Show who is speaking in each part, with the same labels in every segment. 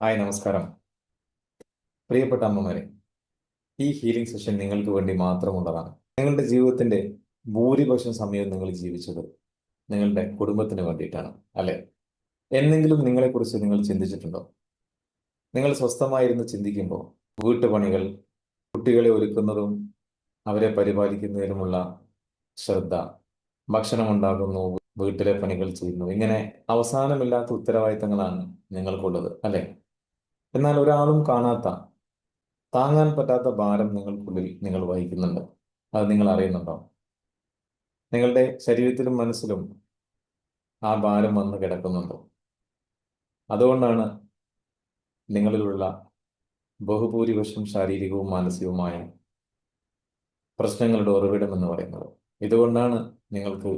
Speaker 1: Hi നമസ്കാരം. പ്രിയപ്പെട്ട അമ്മമാരെ, ഈ ഹീലിംഗ് സെഷൻ നിങ്ങൾക്ക് വേണ്ടി മാത്രമുള്ളതാണ്. നിങ്ങളുടെ ജീവിതത്തിന്റെ ഭൂരിപക്ഷം സമയവും നിങ്ങൾ ജീവിച്ചത് നിങ്ങളുടെ കുടുംബത്തിന് വേണ്ടിയിട്ടാണ്, അല്ലെ? എന്നെങ്കിലും നിങ്ങളെക്കുറിച്ച് നിങ്ങൾ ചിന്തിച്ചിട്ടുണ്ടോ? നിങ്ങൾ സ്വസ്ഥമായിരുന്ന് ചിന്തിക്കുമ്പോൾ വീട്ടുപണികൾ, കുട്ടികളെ ഒരുക്കുന്നതും അവരെ പരിപാലിക്കുന്നതിനുമുള്ള ശ്രദ്ധ, ഭക്ഷണം ഉണ്ടാക്കുന്നു, വീട്ടിലെ പണികൾ ചെയ്യുന്നു, ഇങ്ങനെ അവസാനമില്ലാത്ത ഉത്തരവാദിത്തങ്ങളാണ് നിങ്ങൾക്കുള്ളത്, അല്ലെ? എന്നാൽ ഒരാളും കാണാത്ത, താങ്ങാൻ പറ്റാത്ത ഭാരം നിങ്ങൾക്കുള്ളിൽ നിങ്ങൾ വഹിക്കുന്നുണ്ട്. അത് നിങ്ങൾ അറിയുന്നുണ്ടോ? നിങ്ങളുടെ ശരീരത്തിലും മനസ്സിലും ആ ഭാരം വന്ന് കിടക്കുന്നുണ്ടോ? അതുകൊണ്ടാണ് നിങ്ങളിലുള്ള ബഹുഭൂരിപക്ഷം ശാരീരികവും മാനസികവുമായ പ്രശ്നങ്ങളുടെ ഉറവിടം എന്ന് പറയുന്നത്. ഇതുകൊണ്ടാണ് നിങ്ങൾക്ക്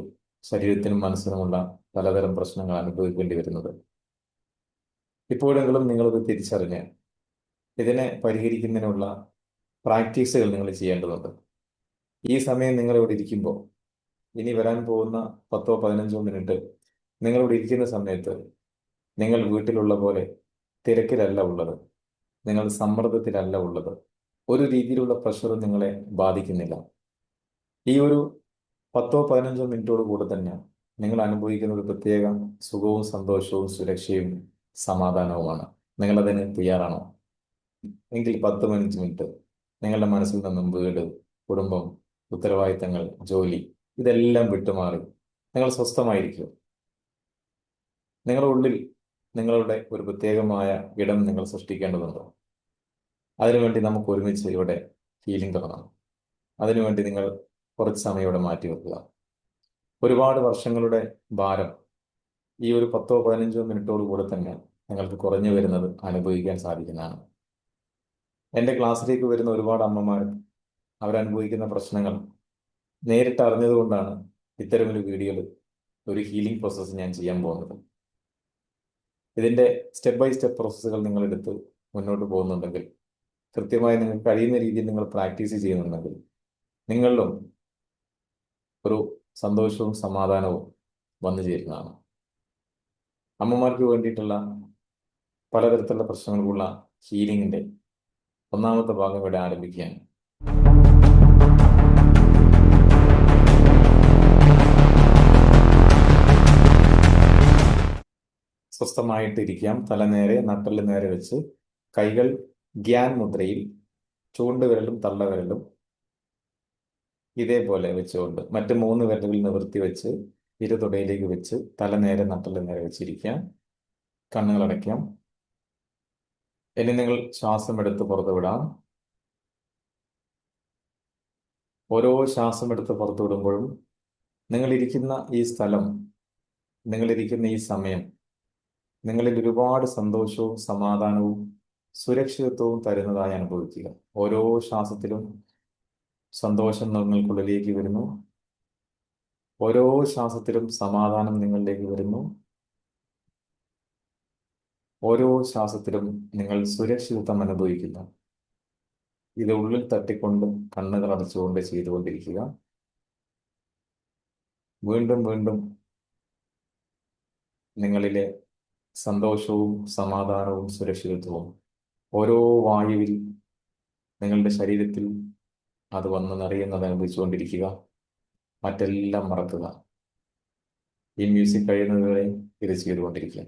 Speaker 1: ശരീരത്തിനും മനസ്സിനുമുള്ള പലതരം പ്രശ്നങ്ങൾ അനുഭവിക്കേണ്ടി വരുന്നത്. ഇപ്പോഴെങ്കിലും നിങ്ങളത് തിരിച്ചറിഞ്ഞ് ഇതിനെ പരിഹരിക്കുന്നതിനുള്ള പ്രാക്ടീസുകൾ നിങ്ങൾ ചെയ്യേണ്ടതുണ്ട്. ഈ സമയം നിങ്ങളിവിടെ ഇരിക്കുമ്പോൾ, ഇനി വരാൻ പോകുന്ന 10-15 മിനിറ്റ് നിങ്ങളിവിടെ ഇരിക്കുന്ന സമയത്ത് നിങ്ങൾ വീട്ടിലുള്ള പോലെ തിരക്കിലല്ല ഉള്ളത്, നിങ്ങൾ സമ്മർദ്ദത്തിലല്ല ഉള്ളത്, ഒരു രീതിയിലുള്ള പ്രഷറും നിങ്ങളെ ബാധിക്കുന്നില്ല. ഈ ഒരു 10-15 മിനിറ്റോട് കൂടെ തന്നെ നിങ്ങൾ അനുഭവിക്കുന്ന ഒരു പ്രത്യേക സുഖവും സന്തോഷവും സുരക്ഷയും സമാധാനവുമാണ്. നിങ്ങളതിന് തയ്യാറാണോ? എങ്കിൽ 10-15 മിനിറ്റ് നിങ്ങളുടെ മനസ്സിൽ നിന്നും വീട്, കുടുംബം, ഉത്തരവാദിത്തങ്ങൾ, ജോലി, ഇതെല്ലാം വിട്ടുമാറി നിങ്ങൾ സ്വസ്ഥമായിരിക്കും. നിങ്ങളുടെ ഉള്ളിൽ നിങ്ങളുടെ ഒരു പ്രത്യേകമായ ഇടം നിങ്ങൾ സൃഷ്ടിക്കേണ്ടതുണ്ട്. അതിനുവേണ്ടി നമുക്ക് ഒരുമിച്ച് ഇവിടെ ഹീലിംഗ് തുടങ്ങാം. അതിനുവേണ്ടി നിങ്ങൾ കുറച്ച് സമയം ഇവിടെ മാറ്റി വെക്കുക. ഒരുപാട് വർഷങ്ങളുടെ ഭാരം ഈ ഒരു 10-15 മിനിറ്റോട് കൂടെ തന്നെ നിങ്ങൾക്ക് കുറഞ്ഞു വരുന്നത് അനുഭവിക്കാൻ സാധിക്കുന്നതാണ്. എൻ്റെ ക്ലാസ്സിലേക്ക് വരുന്ന ഒരുപാട് അമ്മമാർ അവരനുഭവിക്കുന്ന പ്രശ്നങ്ങൾ നേരിട്ട് അറിഞ്ഞതുകൊണ്ടാണ് ഇത്തരമൊരു വീഡിയോയിൽ ഒരു ഹീലിംഗ് പ്രോസസ്സ് ഞാൻ ചെയ്യാൻ പോകുന്നത്. ഇതിൻ്റെ സ്റ്റെപ്പ് ബൈ സ്റ്റെപ്പ് പ്രോസസ്സുകൾ നിങ്ങളെടുത്ത് മുന്നോട്ട് പോകുന്നുണ്ടെങ്കിൽ, കൃത്യമായി നിങ്ങൾക്ക് കഴിയുന്ന രീതിയിൽ നിങ്ങൾ പ്രാക്ടീസ് ചെയ്യുന്നുണ്ടെങ്കിൽ, നിങ്ങളിലും ഒരു സന്തോഷവും സമാധാനവും വന്നു ചേരുന്നതാണ്. അമ്മമാർക്ക് വേണ്ടിയിട്ടുള്ള പലതരത്തിലുള്ള പ്രശ്നങ്ങൾക്കുള്ള ഹീലിംഗിൻ്റെ ഒന്നാമത്തെ ഭാഗം ഇവിടെ ആരംഭിക്കുകയാണ്. സ്വസ്ഥമായിട്ടിരിക്കാം. തല നേരെ, നട്ടെല്ല് നേരെ വെച്ച്, കൈകൾ ഗ്യാൻ മുദ്രയിൽ, ചൂണ്ടുവിരലും തള്ളവിരലും ഇതേപോലെ വെച്ചുകൊണ്ട് മറ്റ് 3 വിരലുകൾ നിവർത്തി വെച്ച് ഇരുതൊടയിലേക്ക് വെച്ച് തല നേരെ, നട്ടെല്ല് നേരെ വെച്ചിരിക്കാം. കണ്ണുകൾ അടയ്ക്കാം. ഇനി നിങ്ങൾ ശ്വാസം എടുത്ത് പുറത്തു വിടാം. ഓരോ ശ്വാസം എടുത്ത് പുറത്തു വിടുമ്പോഴും നിങ്ങളിരിക്കുന്ന ഈ സ്ഥലം, നിങ്ങളിരിക്കുന്ന ഈ സമയം നിങ്ങളിൽ ഒരുപാട് സന്തോഷവും സമാധാനവും സുരക്ഷിതത്വവും തരുന്നതായി അനുഭവിക്കുക. ഓരോ ശ്വാസത്തിലും സന്തോഷം നിങ്ങൾക്കുള്ളിലേക്ക് വരുന്നു. ഓരോ ശ്വാസത്തിലും സമാധാനം നിങ്ങളിലേക്ക് വരുന്നു. ഓരോ ശ്വാസത്തിലും നിങ്ങൾ സുരക്ഷിതത്വം അനുഭവിക്കുന്നു. ഇത് ഉള്ളിൽ തട്ടിക്കൊണ്ട് കണ്ണുകൾ അടച്ചുകൊണ്ട് ചെയ്തുകൊണ്ടിരിക്കുക. വീണ്ടും വീണ്ടും നിങ്ങളിലെ സന്തോഷവും സമാധാനവും സുരക്ഷിതത്വവും ഓരോ വായുവിൽ നിങ്ങളുടെ ശരീരത്തിൽ അത് വന്ന് നിറയുന്നത് അനുഭവിച്ചുകൊണ്ടിരിക്കുക. മറ്റെല്ലാം മറക്കുക. ഈ മ്യൂസിക് കഴിയുന്നതുവരെ ഇത് ചെയ്തുകൊണ്ടിരിക്കുക.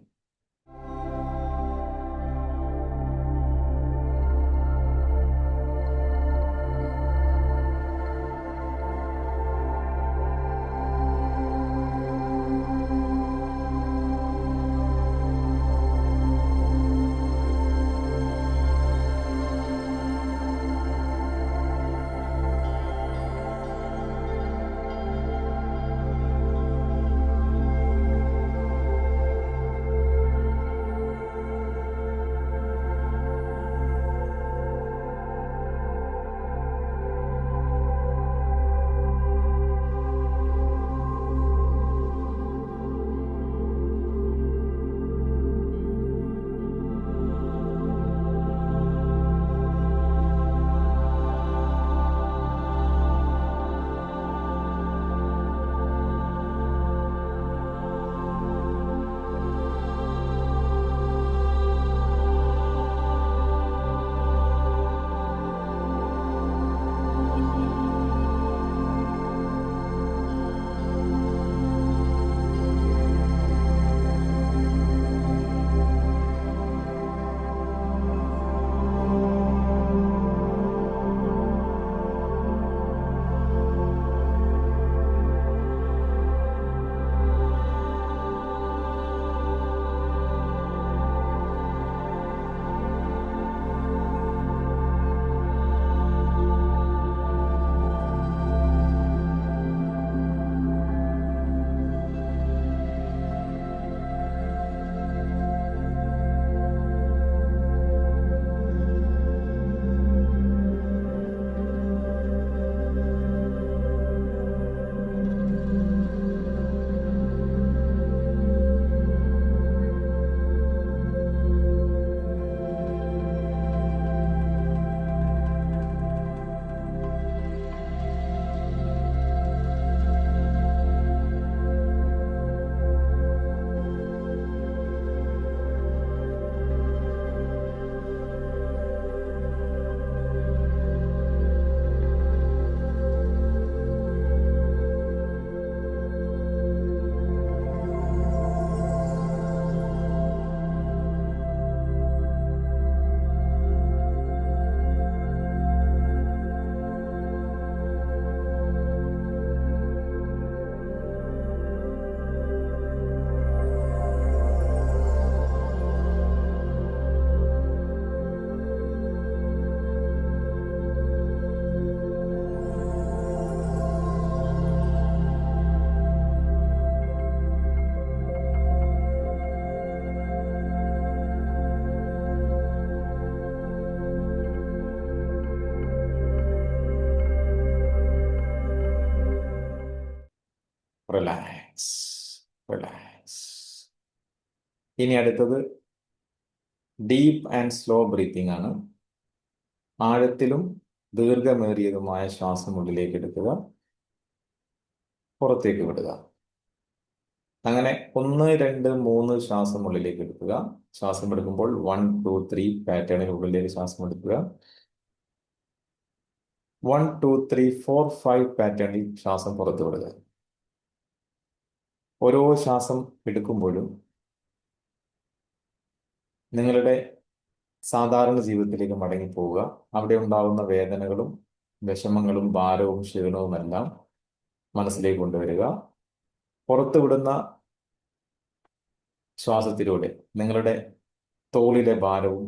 Speaker 1: Relax, relax. ഇനി അടുത്തത് ഡീപ്പ് ആൻഡ് സ്ലോ ബ്രീത്തിങ് ആണ്. ആഴത്തിലും ദീർഘമേറിയതുമായ ശ്വാസം ഉള്ളിലേക്ക് എടുക്കുക, പുറത്തേക്ക് വിടുക. അങ്ങനെ 1, 2, 3 ശ്വാസം ഉള്ളിലേക്ക് എടുക്കുക. ശ്വാസം എടുക്കുമ്പോൾ 1, 2, 3 പാറ്റേണിൽ ഉള്ളിലേക്ക് ശ്വാസം എടുക്കുക. 1, 2, 3, 4, 5 പാറ്റേണിൽ ശ്വാസം പുറത്തു വിടുക. ഓരോ ശ്വാസം എടുക്കുമ്പോഴും നിങ്ങളുടെ സാധാരണ ജീവിതത്തിലേക്ക് മടങ്ങിപ്പോവുക. അവിടെ ഉണ്ടാവുന്ന വേദനകളും വിഷമങ്ങളും ഭാരവും ക്ഷീണവും എല്ലാം മനസ്സിലേക്ക് കൊണ്ടുവരിക. പുറത്തുവിടുന്ന ശ്വാസത്തിലൂടെ നിങ്ങളുടെ തോളിലെ ഭാരവും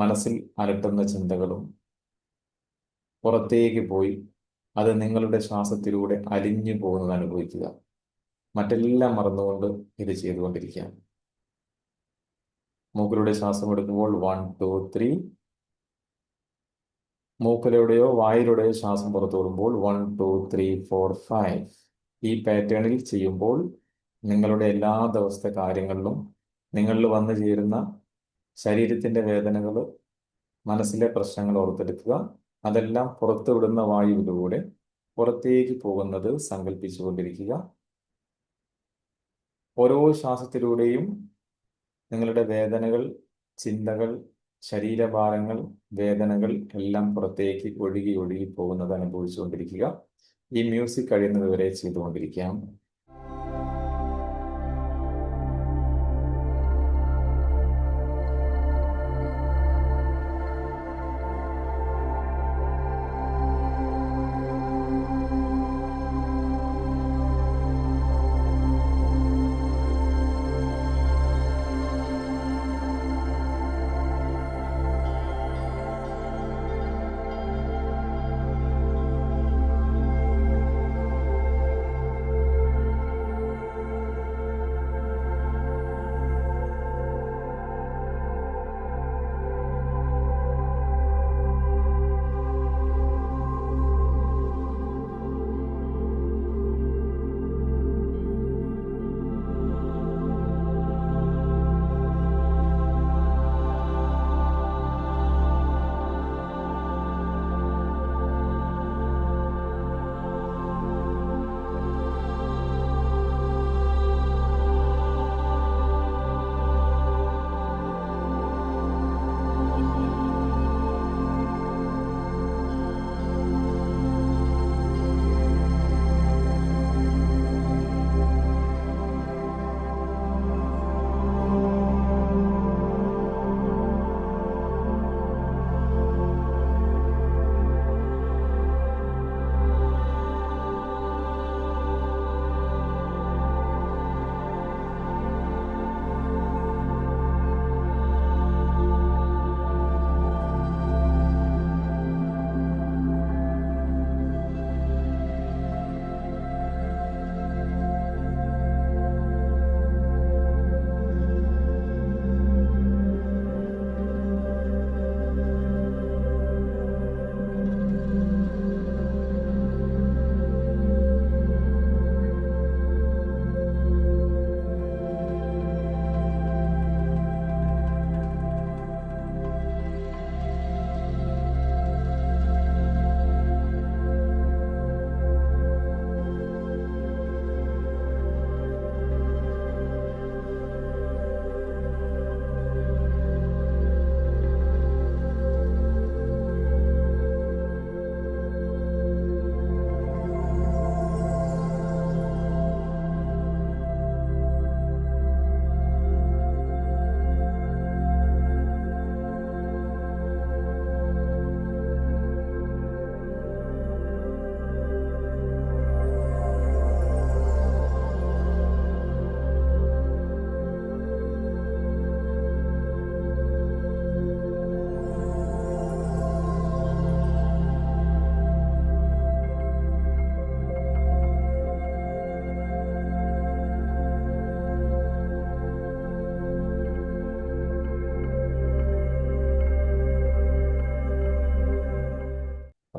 Speaker 1: മനസ്സിൽ അലട്ടുന്ന ചിന്തകളും പുറത്തേക്ക് പോയി അത് നിങ്ങളുടെ ശ്വാസത്തിലൂടെ അലിഞ്ഞു പോകുന്നത് അനുഭവിക്കുക. മറ്റെല്ലാം മറന്നുകൊണ്ട് ഇത് ചെയ്തുകൊണ്ടിരിക്കുക. മൂക്കിലൂടെ ശ്വാസം എടുക്കുമ്പോൾ 1, 2, 3. മൂക്കിലൂടെയോ വായിലൂടെയോ ശ്വാസം പുറത്തു വിടുമ്പോൾ 1, 2, 3, 4, 5. ഈ പാറ്റേണിൽ ചെയ്യുമ്പോൾ നിങ്ങളുടെ എല്ലാ ദിവസത്തെ കാര്യങ്ങളിലും നിങ്ങളിൽ വന്നു ചേരുന്ന ശരീരത്തിന്റെ വേദനകൾ, മനസ്സിലെ പ്രശ്നങ്ങൾ ഓർത്തെടുക്കുക. അതെല്ലാം പുറത്തു വിടുന്ന വായുവിലൂടെ പുറത്തേക്ക് പോകുന്നത് സങ്കല്പിച്ചുകൊണ്ടിരിക്കുക. ഓരോ ശ്വാസത്തിലൂടെയും നിങ്ങളുടെ വേദനകൾ, ചിന്തകൾ, ശരീരഭാരങ്ങൾ, വേദനകൾ എല്ലാം പുറത്തേക്ക് ഒഴുകി ഒഴുകി പോകുന്നത് അനുഭവിച്ചുകൊണ്ടിരിക്കുക. ഈ മ്യൂസിക് കഴിയുന്നത് വരെ ചെയ്തുകൊണ്ടിരിക്കാം.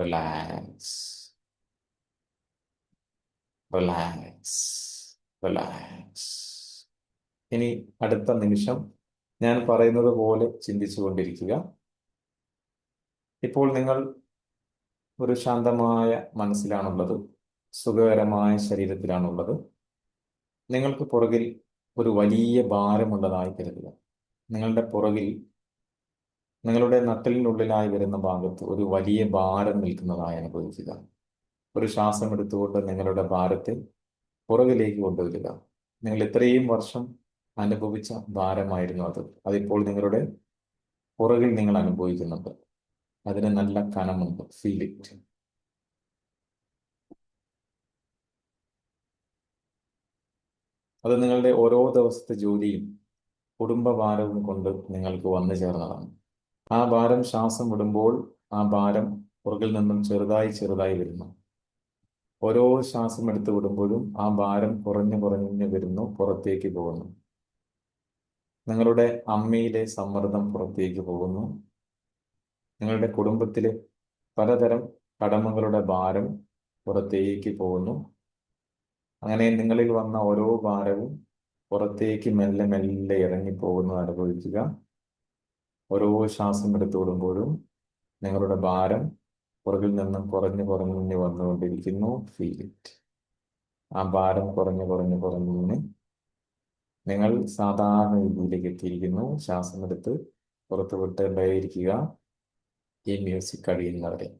Speaker 1: Relax. Relax. റിലാക്സ്. ഇനി അടുത്ത നിമിഷം ഞാൻ പറയുന്നത് പോലെ ചിന്തിച്ചു കൊണ്ടിരിക്കുക. ഇപ്പോൾ നിങ്ങൾ ഒരു ശാന്തമായ മനസ്സിലാണുള്ളത്, സുഖകരമായ ശരീരത്തിലാണുള്ളത്. നിങ്ങൾക്ക് പുറകിൽ ഒരു വലിയ ഭാരമുള്ളതായി കരുതുക. നിങ്ങളുടെ പുറകിൽ, നിങ്ങളുടെ നട്ടലിനുള്ളിലായി വരുന്ന ഭാഗത്ത് ഒരു വലിയ ഭാരം നിൽക്കുന്നതായി അനുഭവിക്കുക. ഒരു ശ്വാസം എടുത്തുകൊണ്ട് നിങ്ങളുടെ ഭാരത്തെ പുറകിലേക്ക് കൊണ്ടുവരിക. നിങ്ങൾ ഇത്രയും വർഷം അനുഭവിച്ച ഭാരമായിരുന്നു അത്. അതിപ്പോൾ നിങ്ങളുടെ പുറകിൽ നിങ്ങൾ അനുഭവിക്കുന്നുണ്ട്. അതിന് നല്ല കനമുണ്ട്. Feel it. അത് നിങ്ങളുടെ ഓരോ ദിവസത്തെ ജോലിയും കുടുംബഭാരവും കൊണ്ട് നിങ്ങൾക്ക് വന്നു ചേർന്നതാണ്. ആ ഭാരം ശ്വാസം വിടുമ്പോൾ ആ ഭാരം പുറകിൽ നിന്നും ചെറുതായി ചെറുതായി വരുന്നു. ഓരോ ശ്വാസം എടുത്തു വിടുമ്പോഴും ആ ഭാരം കുറഞ്ഞു കുറഞ്ഞു വരുന്നു, പുറത്തേക്ക് പോകുന്നു. നിങ്ങളുടെ അമ്മയിലെ സമ്മർദ്ദം പുറത്തേക്ക് പോകുന്നു. നിങ്ങളുടെ കുടുംബത്തിലെ പലതരം കടമകളുടെ ഭാരം പുറത്തേക്ക് പോകുന്നു. അങ്ങനെ നിങ്ങളിൽ വന്ന ഓരോ ഭാരവും പുറത്തേക്ക് മെല്ലെ മെല്ലെ ഇറങ്ങിപ്പോകുന്നത് അനുഭവിക്കുക. ഓരോ ശ്വാസം എടുത്തു വിടുമ്പോഴും നിങ്ങളുടെ ഭാരം പുറകിൽ നിന്നും കുറഞ്ഞു കുറഞ്ഞു വന്നുകൊണ്ടിരിക്കുന്നു. Feel it. ആ ഭാരം കുറഞ്ഞു കുറഞ്ഞു കുറഞ്ഞ് നിങ്ങൾ സാധാരണ രീതിയിലേക്ക് എത്തിയിരിക്കുന്നു. ശ്വാസം എടുത്ത് പുറത്തു വിട്ടുകൊണ്ടേയിരിക്കുക ഈ മ്യൂസിക് കഴിയുന്നവരെ.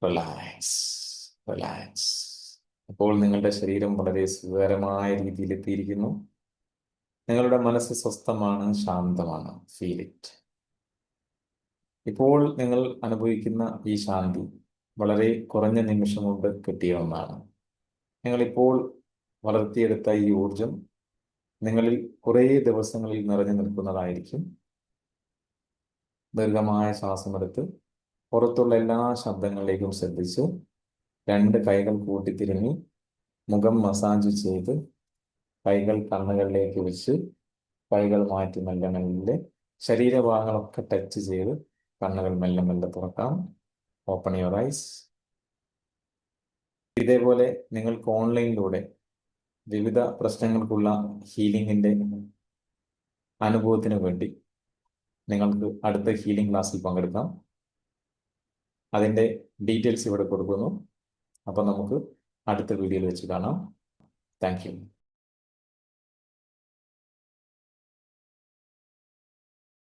Speaker 1: Relax, relax. അപ്പോൾ നിങ്ങളുടെ ശരീരം വളരെ സുഖകരമായ രീതിയിൽ എത്തിയിരിക്കുന്നു. നിങ്ങളുടെ മനസ്സ് സ്വസ്ഥമാണ്, ശാന്തമാണ്. Feel it. ഇപ്പോൾ നിങ്ങൾ അനുഭവിക്കുന്ന ഈ ശാന്തി വളരെ കുറഞ്ഞ നിമിഷം കൊണ്ട് കിട്ടിയ ഒന്നാണ്. നിങ്ങളിപ്പോൾ വളർത്തിയെടുത്ത ഈ ഊർജം നിങ്ങളിൽ കുറേ ദിവസങ്ങളിൽ നിറഞ്ഞു നിൽക്കുന്നതായിരിക്കും. ദീർഘമായ ശ്വാസമെടുത്ത് പുറത്തുള്ള എല്ലാ ശബ്ദങ്ങളിലേക്കും ശ്രദ്ധിച്ച് രണ്ട് കൈകൾ കൂട്ടിത്തിരുങ്ങി മുഖം മസാജ് ചെയ്ത് കൈകൾ കണ്ണുകളിലേക്ക് വെച്ച് കൈകൾ മാറ്റി മെല്ലെ മെല്ലെ ശരീരഭാഗങ്ങളൊക്കെ ടച്ച് ചെയ്ത് കണ്ണുകൾ മെല്ലെ മെല്ലെ തുറക്കാം. Open your eyes. ഇതേപോലെ നിങ്ങൾക്ക് ഓൺലൈനിലൂടെ വിവിധ പ്രശ്നങ്ങൾക്കുള്ള ഹീലിംഗിന്റെ അനുഭവത്തിന് വേണ്ടി നിങ്ങൾക്ക് അടുത്ത ഹീലിംഗ് ക്ലാസ്സിൽ പങ്കെടുക്കാം. അതിന്റെ ഡീറ്റെയിൽസ് ഇവിടെ കൊടുക്കുന്നു. അപ്പം നമുക്ക് അടുത്ത വീഡിയോയിൽ വെച്ച് കാണാം. Thank you.